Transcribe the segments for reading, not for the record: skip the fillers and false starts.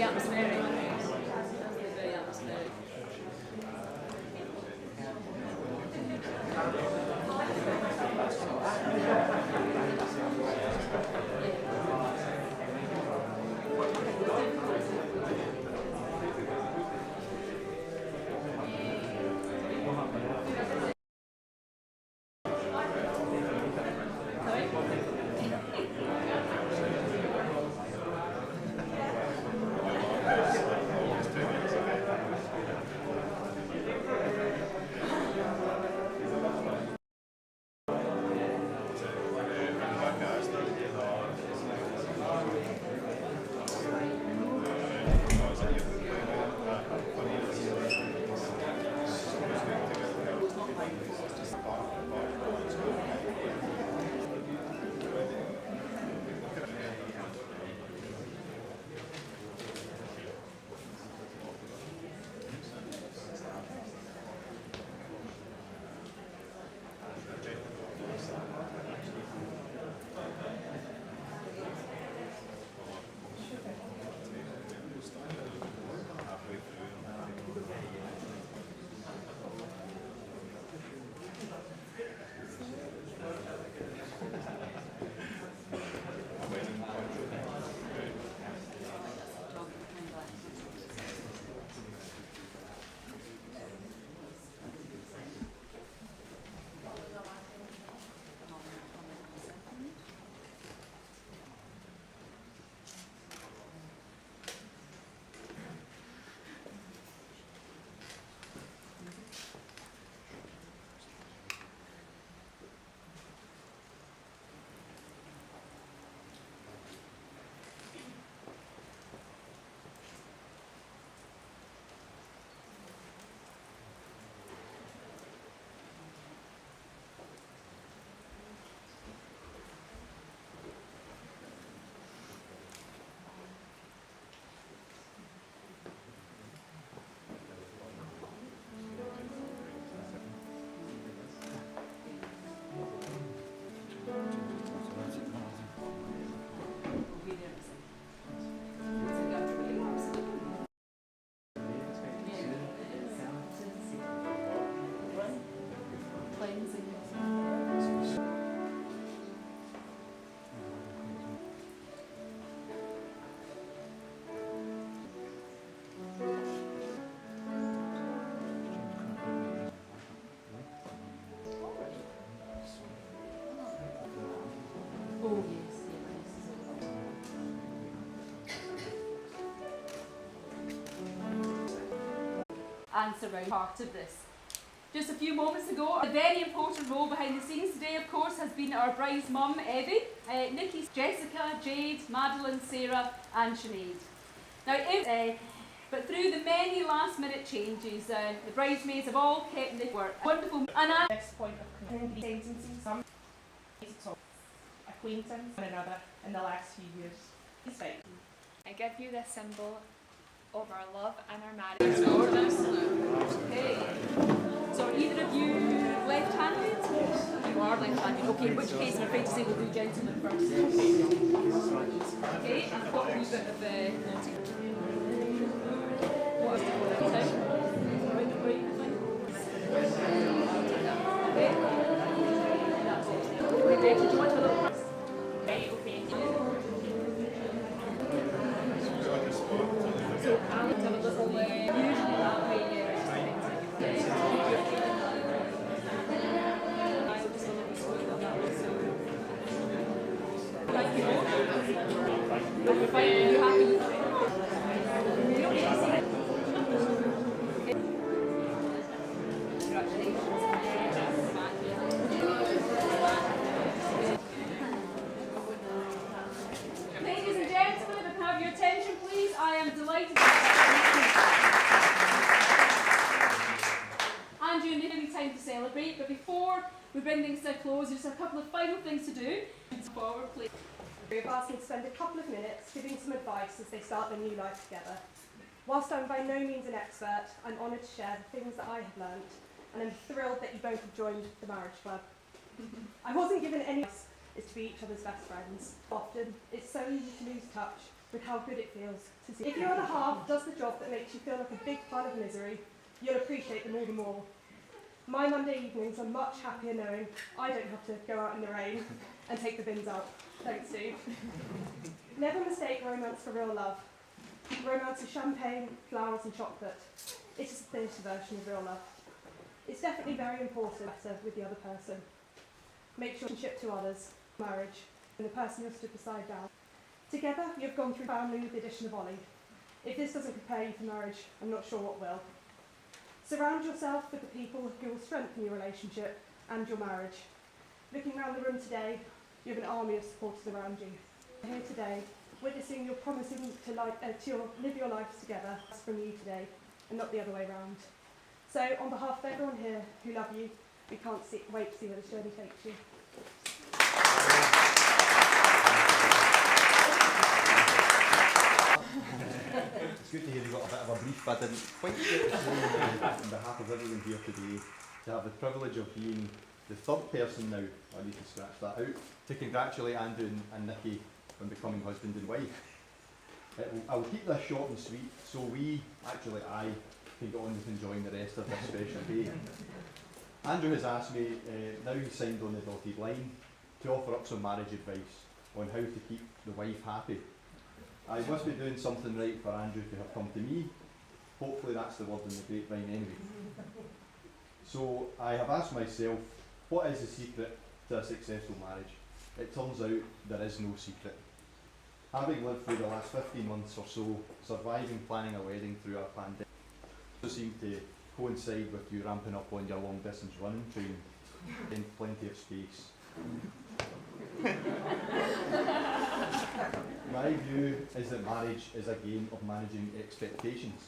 atmospheric. Very atmospheric. Oh, yes, and surround part of this. Just a few moments ago, a very important role behind the scenes today, of course, has been our bride's mum, Evie, Nikki, Jessica, Jade, Madeline, Sarah, and Sinead. Now, but through the many last-minute changes, the bridesmaids have all kept the work wonderful. And this point of sentencing some acquaintance one another in the last few years. Despite. I give you this symbol of our love and our marriage. Okay. So are either of you left-handed? You are left-handed. Okay, in which case I'm afraid to say we'll do gentlemen first. Okay, and I've got a wee bit of what else do you want to do? Okay. Do you want to look? Okay, okay. So I'll have a little usually that way, Thank you. Are you fine? Are you happy? Ladies and gentlemen, if I have your attention, please, I am delighted and you're nearly time to celebrate, but before we bring things to a close, there's a couple of final things to do. Forward, please. We've asked them to spend a couple of minutes giving some advice as they start their new life together. Whilst I'm by no means an expert, I'm honoured to share the things that I have learnt, and I'm thrilled that you both have joined the marriage club. I wasn't given any advice is to be each other's best friends. Often, it's so easy to lose touch with how good it feels to see. If your other half does the job that makes you feel like a big pile of misery, you'll appreciate them all the more. My Monday evenings are much happier knowing I don't have to go out in the rain and take the bins out. Thanks, Steve. Never mistake romance for real love. Romance is champagne, flowers and chocolate. It's just a theatre version of real love. It's definitely very important with the other person. Make sure you ship to others, marriage, and the person you're stood beside down. Together, you've gone through family with the addition of Ollie. If this doesn't prepare you for marriage, I'm not sure what will. Surround yourself with the people who will strengthen your relationship and your marriage. Looking around the room today, you have an army of supporters around you. Here today, witnessing your promising to live your lives together from you today, and not the other way round. So, on behalf of everyone here who love you, we can't wait to see where this journey takes you. It's good to hear you got a bit of a brief. I didn't quite get to say on behalf of everyone here today to have the privilege of being the third person now, I need to scratch that out, to congratulate Andrew and Nikki on becoming husband and wife. I'll keep this short and sweet so I can get on with enjoying the rest of this special day. Andrew has asked me, now he's signed on the dotted line, to offer up some marriage advice on how to keep the wife happy. I must be doing something right for Andrew to have come to me. Hopefully that's the word in the grapevine anyway. So I have asked myself, what is the secret to a successful marriage? It turns out there is no secret. Having lived through the last 15 months or so, surviving planning a wedding through a pandemic, also seemed to coincide with you ramping up on your long distance running train in plenty of space. My view is that marriage is a game of managing expectations.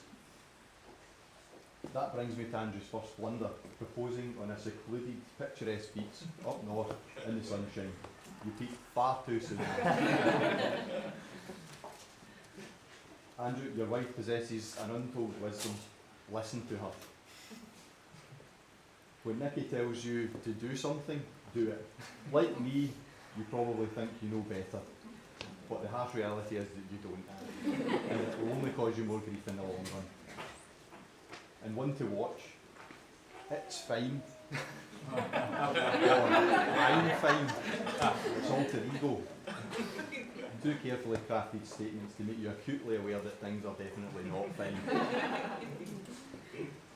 That brings me to Andrew's first blunder, proposing on a secluded, picturesque beach up north in the sunshine. You peaked far too soon. Andrew, your wife possesses an untold wisdom. Listen to her. When Nikki tells you to do something, do it. Like me, you probably think you know better. But the harsh reality is that you don't. And it will only cause you more grief in the long run. And one to watch, it's fine. Or, I'm fine. It's alter ego. Two carefully crafted statements to make you acutely aware that things are definitely not fine.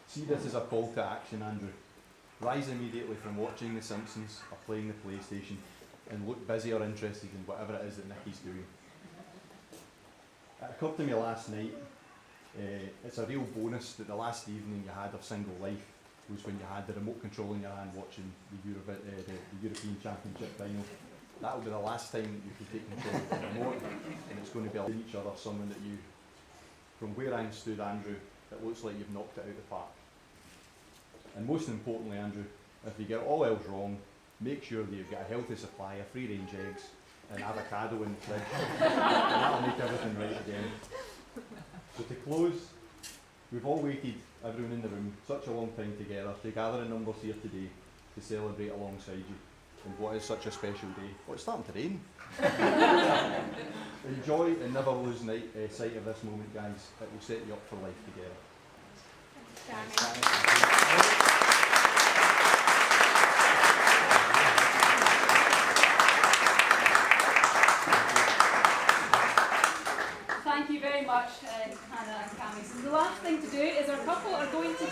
See this as a call to action, Andrew. Rise immediately from watching The Simpsons or playing the PlayStation and look busy or interested in whatever it is that Nikki's doing. It occurred to me last night, it's a real bonus that the last evening you had of single life was when you had the remote control in your hand watching the European Championship final. That will be the last time that you can take control of the remote, and it's going to be in each other someone that you, from where I'm stood, Andrew, it looks like you've knocked it out of the park. And most importantly, Andrew, if you get all else wrong, make sure that you've got a healthy supply of free-range eggs and avocado in the fridge, and that'll make everything right again. So to close, we've all waited, everyone in the room, such a long time together to gather in numbers here today to celebrate alongside you. And what is such a special day? Well, it's starting to rain. Enjoy and never lose sight of this moment, guys. It will set you up for life together. Thank you very much, Hannah and Cammy. So the last thing to do is our couple are going to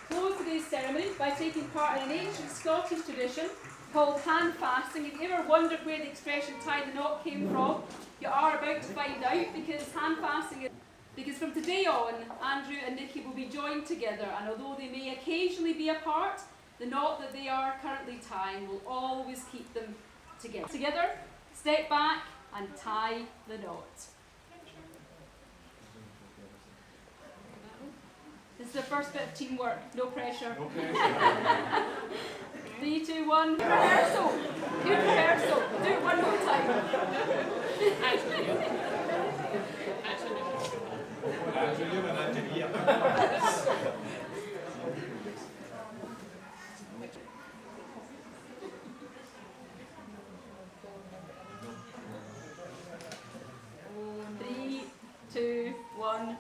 close today's ceremony by taking part in an ancient Scottish tradition called hand fasting. If you ever wondered where the expression tie the knot came from, you are about to find out, because hand fasting is... Because from today on, Andrew and Nikki will be joined together, and although they may occasionally be apart, the knot that they are currently tying will always keep them together. Together, step back and tie the knot. This is the first bit of teamwork, no pressure. No pressure. 3, 2, 1. Good rehearsal. Good rehearsal. Do it one more time. Actually, you're an engineer.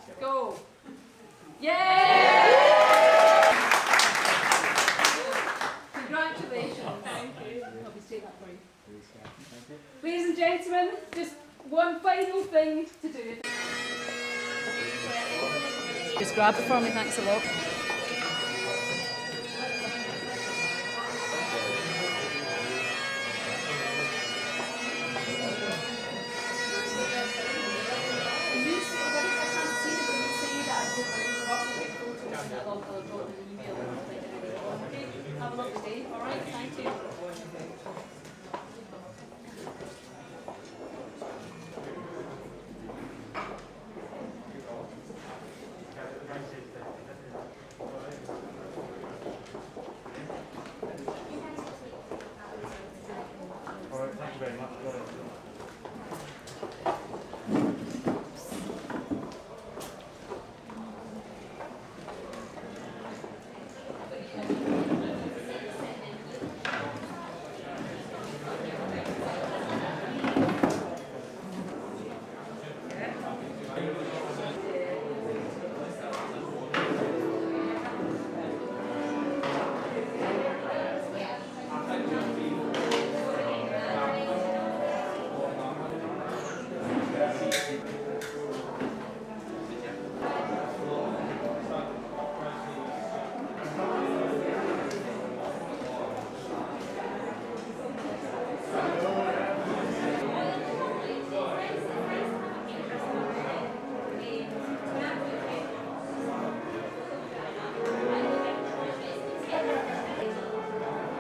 and go. Yay! Congratulations. Thank you. I'll be straight that for you. Ladies and gentlemen, just one final thing to do. Just grab it for me, thanks a lot.